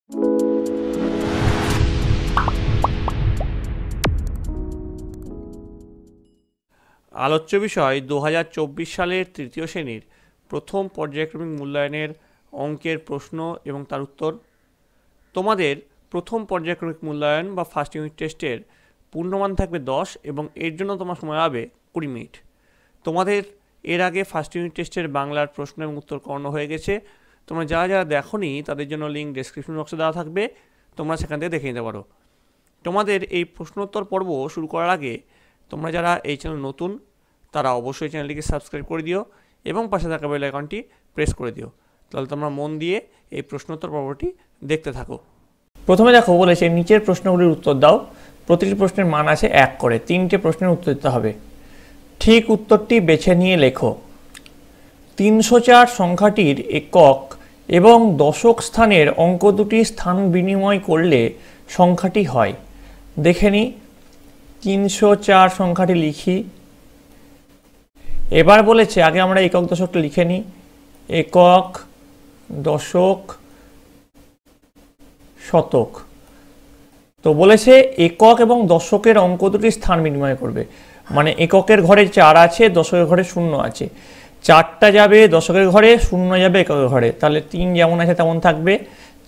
আলোচ্য বিষয় 2024 সালের তৃতীয় শ্রেণীর প্রথম পর্যায়ক্রমিক মূল্যায়নের অঙ্কের প্রশ্ন এবং তার উত্তর। তোমাদের প্রথম পর্যায়ক্রমিক মূল্যায়ন বা ফার্স্ট ইউনিট টেস্টের পূর্ণমান থাকবে 10 এবং এর জন্য তোমার সময় হবে 20 মিনিট। তোমাদের এর আগে ফার্স্ট ইউনিট টেস্টের বাংলার প্রশ্ন এবং উত্তর করানো হয়ে গেছে। তোমরা যারা যারা দেখোনি তাদের জন্য লিঙ্ক ডেসক্রিপশন বক্সে দেওয়া থাকবে, তোমরা সেখান থেকে দেখে নিতে পারো। তোমাদের এই প্রশ্নোত্তর পর্ব শুরু করার আগে তোমরা যারা এই চ্যানেল নতুন তারা অবশ্যই চ্যানেলটিকে সাবস্ক্রাইব করে দিও এবং পাশে থাকা বেল আইকনটি প্রেস করে দিও, তাহলে তোমরা মন দিয়ে এই প্রশ্নোত্তর পর্বটি দেখতে থাকো। প্রথমে দেখো বলেছে নিচের প্রশ্নগুলির উত্তর দাও। প্রতিটি প্রশ্নের মান আছে 1 করে। 3টে প্রশ্নের উত্তর দিতে হবে। ঠিক উত্তরটি বেছে নিয়ে লেখো। 304 সংখ্যাটির একক এবং দশক স্থানের অঙ্ক দুটি স্থান বিনিময় করলে সংখ্যাটি হয়। দেখে নিই, 304 সংখ্যাটি লিখি। এবার বলেছে আগে আমরা একক দশকটা লিখে নিই। একক, দশক, শতক। তো বলেছে একক এবং দশকের অঙ্ক দুটি স্থান বিনিময় করবে, মানে এককের ঘরে 4 আছে, দশকের ঘরে 0 আছে। 4টা যাবে দশকের ঘরে, 0 যাবে এককের ঘরে, তাহলে 3 যেমন আছে তেমন থাকবে।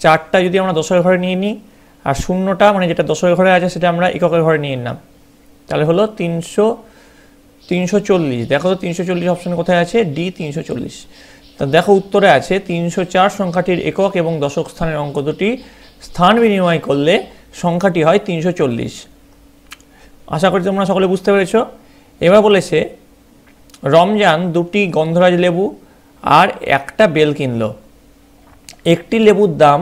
4টা যদি আমরা দশকের ঘরে নিয়ে নিই আর 0টা মানে যেটা দশকের ঘরে আছে সেটা আমরা এককের ঘরে নিয়ে নিলাম, তাহলে হলো 340। দেখো তো 340 অপশন কোথায় আছে? ডি 340। তা দেখো উত্তরে আছে 304 সংখ্যাটির একক এবং দশক স্থানের অঙ্ক দুটি স্থান বিনিময় করলে সংখ্যাটি হয় 340। আশা করি তোমরা সকলে বুঝতে পেরেছ। এবার বলেছে রমজান 2টি গন্ধরাজ লেবু আর একটা বেল কিনল। একটি লেবুর দাম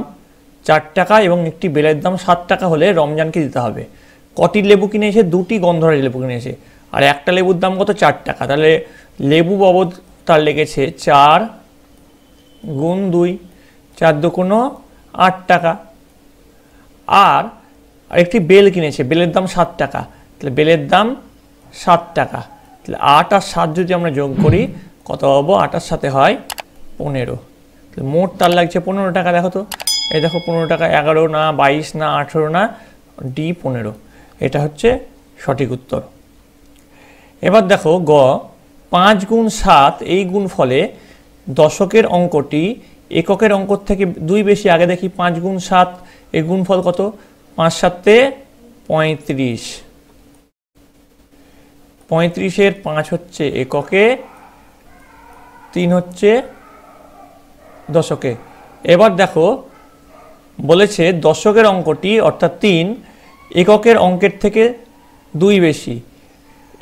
4 টাকা এবং একটি বেলের দাম 7 টাকা হলে রমজানকে দিতে হবে। কটি লেবু কিনেছে? 2টি গন্ধরাজ লেবু কিনেছে আর একটা লেবুর দাম কত? 4 টাকা। তাহলে লেবু বাবদ তার লেগেছে 4 গুণ 2, 4 দুগুণ 8 টাকা। আর একটি বেল কিনেছে, বেলের দাম 7 টাকা, তাহলে বেলের দাম 7 টাকা। তাহলে 8 আর 7 যদি আমরা যোগ করি কত পাবো? 8 আর 7 হয় 15। তাহলে মোট তার লাগছে 15 টাকা। দেখো তো, এই দেখো 15 টাকা, 11 না, 22 না, 18 না, ডি 15। এটা হচ্ছে সঠিক উত্তর। এবার দেখো গ 5 গুণ 7 এই গুণফলে দশকের অঙ্কটি এককের অঙ্ক থেকে 2 বেশি। আগে দেখি 5 গুণ 7 এই গুণফল কত? 5 7 35। 35-এর 5 হচ্ছে এককে, 3 হচ্ছে দশকে। এবার দেখো বলেছে দশকের অঙ্কটি অর্থাৎ 3 এককের অঙ্কের থেকে 2 বেশি।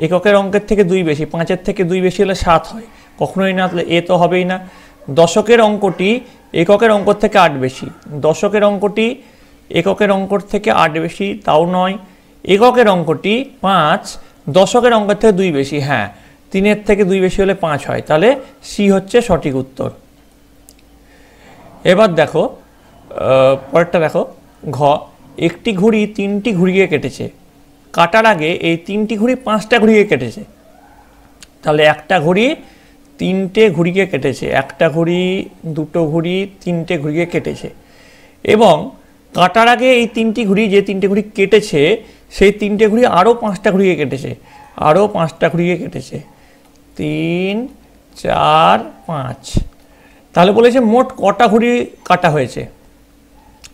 এককের অঙ্কের থেকে 2 বেশি, 5-এর থেকে 2 বেশি হলে 7 হয়, কখনোই না, তাহলে এ তো হবেই না। দশকের অঙ্কটি এককের অঙ্ক থেকে 8 বেশি। দশকের অঙ্কটি এককের অঙ্কর থেকে 8 বেশি, তাও নয়। এককের অঙ্কটি 5 দশকের অঙ্কের থেকে 2 বেশি, হ্যাঁ, 3-এর থেকে 2 বেশি হলে 5 হয়, তাহলে সি হচ্ছে সঠিক উত্তর। এবার দেখো পরেরটা দেখো ঘ একটি ঘুড়ি 3টি ঘুড়িকে কেটেছে। কাটার আগে এই 3টি ঘুড়ি 5টা ঘুড়িকে কেটেছে, তাহলে একটা ঘুড়ি 3টে ঘুড়িকে কেটেছে। একটা ঘুড়ি, 2টো ঘুড়ি, 3টে ঘুড়িকে কেটেছে। এবং কাটার আগে এই 3টি ঘুড়ি, যে 3টে ঘুড়ি কেটেছে সেই 3টে ঘুড়ি আরও 5টা ঘুড়িকে কেটেছে, আরও 5টা ঘুড়িকে কেটেছে। 3 4 5। তাহলে বলেছে মোট কটা ঘুড়ি কাটা হয়েছে?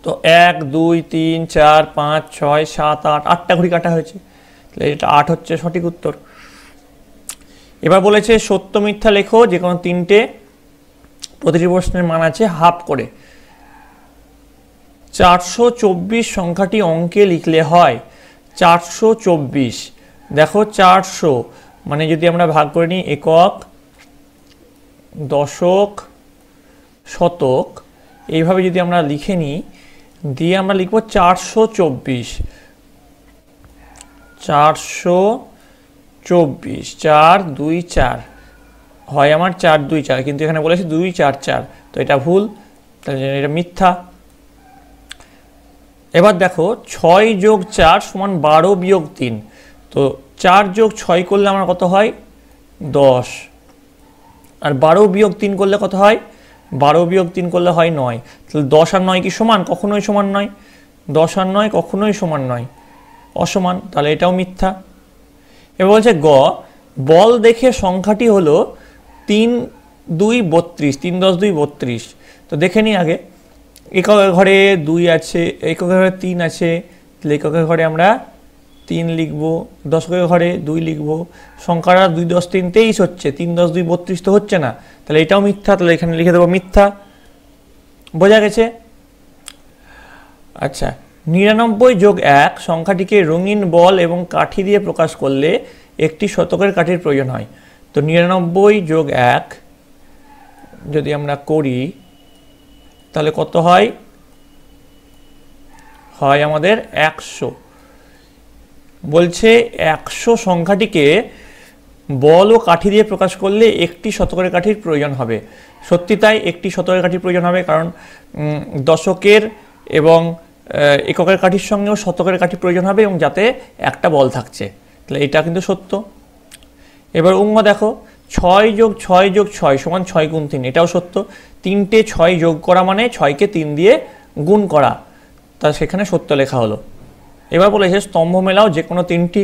তো 1 2 3 4 5 6 7 8, 8টা ঘুড়ি কাটা হয়েছে, তাহলে এটা 8 হচ্ছে সঠিক উত্তর। এবার বলেছে সত্য মিথ্যা লেখো, যে কোনো 3টে। প্রতিটি প্রশ্নের মান আছে হাফ করে। 424 সংখ্যাটি অঙ্কে লিখলে হয় 424। দেখো 400 মানে যদি আমরা ভাগ করে নিই একক, দশক, শতক, এইভাবে যদি আমরা লিখে নিই, দিয়ে আমরা লিখব 424। 424 4 2 4 হয় আমার 4 2 4, কিন্তু এখানে বলেছে 2 4 4, তো এটা ভুল, তাহলে এটা মিথ্যা। এবার দেখো 6 যোগ 4 সমান 12 বিয়োগ 3। তো 4 যোগ 6 করলে আমার কত হয়? 10। আর 12 বিয়োগ 3 করলে কত হয়? 12 বিয়োগ 3 করলে হয় 9। তাহলে 10 আর 9 কি সমান? কখনোই সমান নয়। 10 আর 9 কখনোই সমান নয়, অসমান, তাহলে এটাও মিথ্যা। এবার বলছে গ, বল দেখে সংখ্যাটি হলো 3 2 32, 3 10 2 32। তো দেখে নিই আগে, এককের ঘরে 2 আছে, এককের ঘরে 3 আছে, তাহলে এককের ঘরে আমরা 3 লিখব, দশকের ঘরে 2 লিখব। সংখ্যাটা 2 10 3 23 হচ্ছে, 3 10 2 32 তো হচ্ছে না, তাহলে এটাও মিথ্যা, তাহলে এখানে লিখে দেবো মিথ্যা। বোঝা গেছে? আচ্ছা, 99 যোগ 1 সংখ্যাটিকে রঙিন বল এবং কাঠি দিয়ে প্রকাশ করলে একটি শতকের কাঠির প্রয়োজন হয়। তো 99 যোগ 1 যদি আমরা করি তাহলে কত হয়? হয় আমাদের 100। বলছে 100 সংখ্যাটিকে বল ও কাঠি দিয়ে প্রকাশ করলে একটি শতকের কাঠির প্রয়োজন হবে। সত্যি তাই, একটি শতকের কাঠির প্রয়োজন হবে, কারণ দশকের এবং এককের কাঠির সঙ্গেও শতকের কাঠি প্রয়োজন হবে, এবং যাতে একটা বল থাকছে, তাহলে এটা কিন্তু সত্য। এবার অঙ্গ দেখো, 6 যোগ 6 যোগ 6 সমান 6 গুণ 3, এটাও সত্য। 3টে 6 যোগ করা মানে 6কে 3 দিয়ে গুণ করা, তা সেখানে সত্য লেখা হলো। এবার বলেছে স্তম্ভ মেলাও যে কোনো 3টি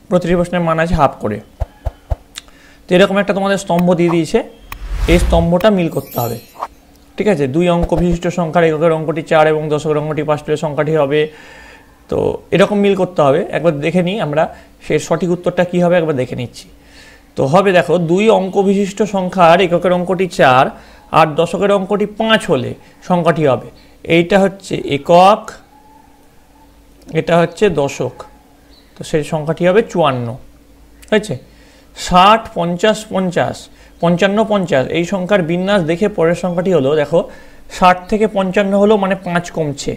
প্রতিটি প্রশ্নের মান আছে হাফ করে। তো এরকম একটা তোমাদের স্তম্ভ দিয়ে দিয়েছে, এই স্তম্ভটা মিল করতে হবে। ঠিক আছে, 2 অঙ্ক বিশিষ্ট সংখ্যার এককের অঙ্কটি 4 এবং দশকের অঙ্কটি 5 সংখ্যাটি হবে। তো এরকম মিল করতে হবে। একবার দেখে নিই আমরা সেই সঠিক উত্তরটা কী হবে, একবার দেখে নিচ্ছি। তো হবে দেখো, 2 অঙ্ক বিশিষ্ট সংখ্যার এককের অঙ্কটি 4 আর দশকের অঙ্কটি 5 হলে সংখ্যাটি হবে, এইটা হচ্ছে একক, এটা হচ্ছে দশক, তো সেই সংখ্যাটি হবে 54। হয়েছে? 60 50 50 55 50, এই সংখ্যার বিন্যাস দেখে পরের সংখ্যাটি হলো, দেখো 60 থেকে 55 হলো মানে 5 কমছে,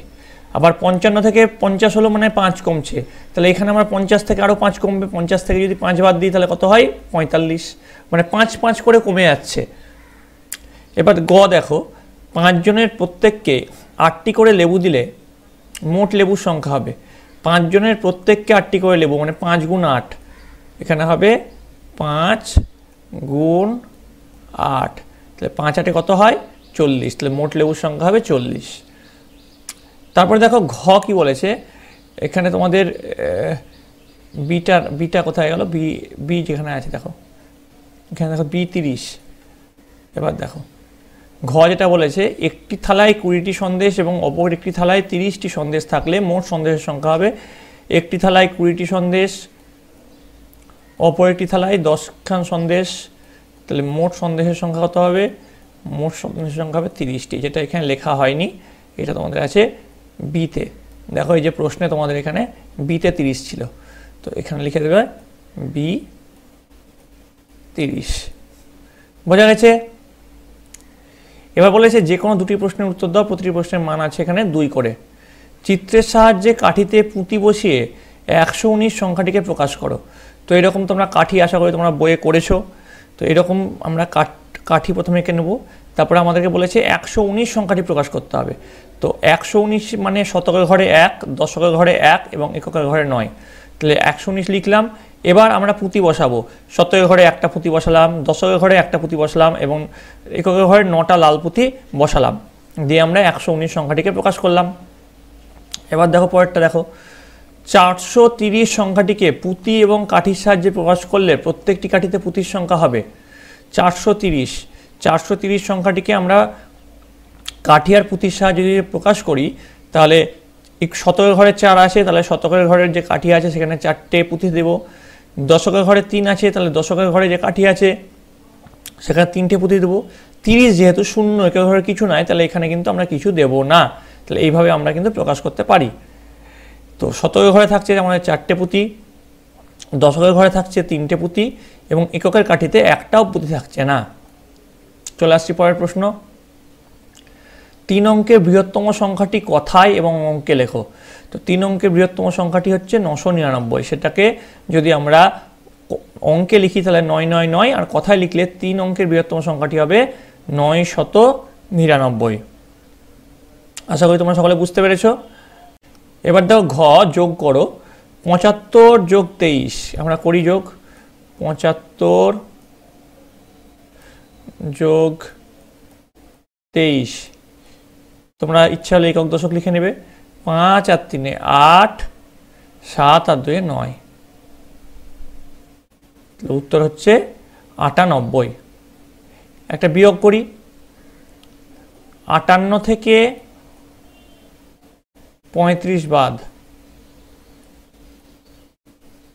আবার 55 থেকে 50 হলো মানে 5 কমছে, তাহলে এখানে আমরা 50 থেকে আরও 5 কমবে, 50 থেকে যদি 5 বাদ দিই তাহলে কত হয়? 45, মানে 5 5 করে কমে যাচ্ছে। এবার গ দেখো, 5 জনের প্রত্যেককে 8টি করে লেবু দিলে মোট লেবুর সংখ্যা হবে। 5 জনের প্রত্যেককে 8টি করে লেবু মানে 5 গুণ 8, এখানে হবে 5 গুণ 8, তাহলে 5 8 কত হয়? 40, তাহলে মোট লেবুর সংখ্যা হবে 40। তারপরে দেখো ঘ কি বলেছে, এখানে তোমাদের বিটা কোথায় গেল? বি যেখানে আছে দেখো, এখানে দেখো B30। এবার দেখো ঘ যেটা বলেছে, একটি থালায় 20টি সন্দেশ এবং অপর একটি থালায় 30টি সন্দেশ থাকলে মোট সন্দেশের সংখ্যা হবে। একটি থালায় 20টি সন্দেশ, অপর একটি থালায় 10খান সন্দেশ, তাহলে মোট সন্দেশের সংখ্যা কত হবে? মোট সন্দেশের সংখ্যা হবে 30টি, যেটা এখানে লেখা হয়নি, এটা তোমাদের আছে বিতে। দেখো এই যে প্রশ্নে তোমাদের এখানে বিতে 30 ছিল, তো এখানে লিখে দেবে B30। বোঝা গেছে? এবার বলেছে যে কোনো 2টি প্রশ্নের উত্তর দাও, প্রতিটি প্রশ্নের মান আছে এখানে 2 করে। চিত্রের সাহায্যে কাঠিতে পুঁতি বসিয়ে 119 সংখ্যাটিকে প্রকাশ করো। তো এরকম তোমরা কাঠি আশা করি তোমরা বইয়ে করেছো। তো এরকম আমরা কাঠি প্রথমে এঁকে নেব, তারপরে আমাদেরকে বলেছে 119 সংখ্যাটি প্রকাশ করতে হবে। তো 119 মানে শতকের ঘরে 1, দশকের ঘরে 1 এবং এককের ঘরে 9, তাহলে 119 লিখলাম। এবার আমরা পুঁতি বসাবো, শতকের ঘরে একটা পুঁতি বসালাম, দশকের ঘরে একটা পুঁতি বসালাম এবং এককের ঘরে 9টা লাল পুঁতি বসালাম, দিয়ে আমরা 119 সংখ্যাটিকে প্রকাশ করলাম। এবার দেখো পরেরটা দেখো, 430 সংখ্যাটিকে পুঁতি এবং কাঠির সাহায্যে প্রকাশ করলে প্রত্যেকটি কাঠিতে পুঁতির সংখ্যা হবে 430। 430 সংখ্যাটিকে আমরা কাঠি আর পুঁতির সাহায্যে যদি প্রকাশ করি, তাহলে শতকের ঘরে 4 আছে, তাহলে শতকের ঘরের যে কাঠি আছে সেখানে 4টে পুঁতি দেব। দশকের ঘরে 3 আছে, তাহলে দশকের ঘরে যে কাঠি আছে সেখানে 3টে পুঁতি দেবো। 30 যেহেতু শূন্য, এককের ঘরে কিছু নাই, তাহলে এখানে কিন্তু আমরা কিছু দেব না। তাহলে এইভাবে আমরা কিন্তু প্রকাশ করতে পারি। তো শতকের ঘরে থাকছে আমাদের 4টে পুঁতি, দশকের ঘরে থাকছে 3টে পুঁতি এবং এককের কাঠিতে একটাও পুঁতি থাকছে না। চলে আসছি পরের প্রশ্ন। 3 অঙ্কের বৃহত্তম সংখ্যাটি কথায় এবং অঙ্কে লেখো। তো 3 অঙ্কের বৃহত্তম সংখ্যাটি হচ্ছে 999। সেটাকে যদি আমরা অঙ্কে লিখি তাহলে 999, আর কথায় লিখলে 3 অঙ্কের বৃহত্তম সংখ্যাটি হবে 999। আশা করি তোমরা সকলে বুঝতে পেরেছ। এবার দেখো ঘ যোগ করো, 75 যোগ 23, আমরা করি যোগ, 75 যোগ 23। তোমরা ইচ্ছা হলে একক দশক লিখে নেবে। 5 আর 3 8, 7 আর 2 9। উত্তর হচ্ছে 98। একটা বিয়োগ করি। 58 থেকে 35 বাদ,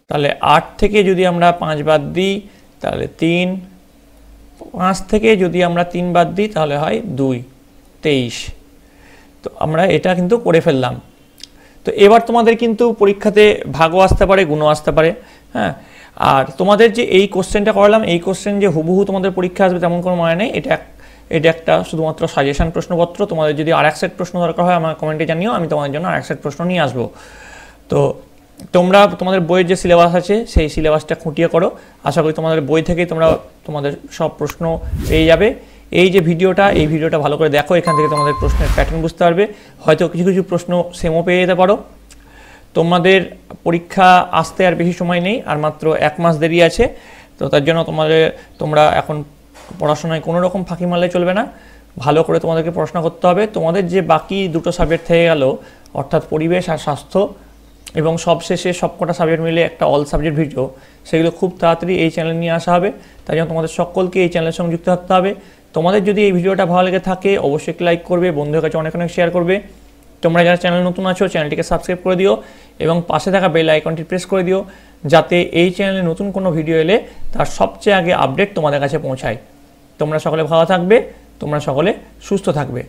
তাহলে 8 থেকে যদি আমরা 5 বাদ দিই তাহলে 3, 5 থেকে যদি আমরা 3 বাদ দিই তাহলে হয় 2, 23। তো আমরা এটা কিন্তু করে ফেললাম। তো এবার তোমাদের কিন্তু পরীক্ষাতে ভাগও আসতে পারে, গুণও আসতে পারে। হ্যাঁ, আর তোমাদের যে এই কোশ্চেনটা করালাম, এই কোশ্চেন যে হুবহু তোমাদের পরীক্ষা আসবে তেমন কোনো মানে নেই। এটা একটা শুধুমাত্র সাজেশন প্রশ্নপত্র। তোমাদের যদি আর এক সেট প্রশ্ন দরকার হয় আমার কমেন্টে জানিও, আমি তোমাদের জন্য আর এক সেট প্রশ্ন নিয়ে আসবো। তো তোমরা তোমাদের বইয়ের যে সিলেবাস আছে সেই সিলেবাসটা খুঁটিয়ে করো। আশা করি তোমাদের বই থেকেই তোমাদের সব প্রশ্ন পেয়ে যাবে। এই যে এই ভিডিওটা ভালো করে দেখো, এখান থেকে তোমাদের প্রশ্নের প্যাটার্ন বুঝতে পারবে। হয়তো কিছু কিছু প্রশ্ন সেমও পেয়ে যেতে পারো। তোমাদের পরীক্ষা আসতে আর বেশি সময় নেই, আর মাত্র 1 মাস দেরি আছে। তো তার জন্য তোমরা এখন পড়াশোনায় কোনো রকম ফাঁকি মারলে চলবে না। ভালো করে তোমাদেরকে পড়াশোনা করতে হবে। তোমাদের যে বাকি 2টো সাবজেক্ট থেকে গেল, অর্থাৎ পরিবেশ আর স্বাস্থ্য, এবং সবশেষে সবকটা সাবজেক্ট মিলে একটা অল সাবজেক্ট ভিডিও, সেগুলো খুব তাড়াতাড়ি এই চ্যানেলে নিয়ে আসা হবে। তাই জন্য তোমাদের সকলকে এই চ্যানেলের সঙ্গে যুক্ত থাকতে হবে। তোমাদের যদি এই ভিডিওটা ভালো লেগে থাকে অবশ্যই লাইক করবে, বন্ধুদের কাছে অনেক শেয়ার করবে। তোমরা যারা চ্যানেল নতুন আছো চ্যানেলটিকে সাবস্ক্রাইব করে দিও এবং পাশে থাকা বেল আইকনটি প্রেস করে দিও, যাতে এই চ্যানেলে নতুন কোনো ভিডিও এলে তার সবচেয়ে আগে আপডেট তোমাদের কাছে পৌঁছায়। তোমরা সকলে ভালো থাকবে, তোমরা সকলে সুস্থ থাকবে।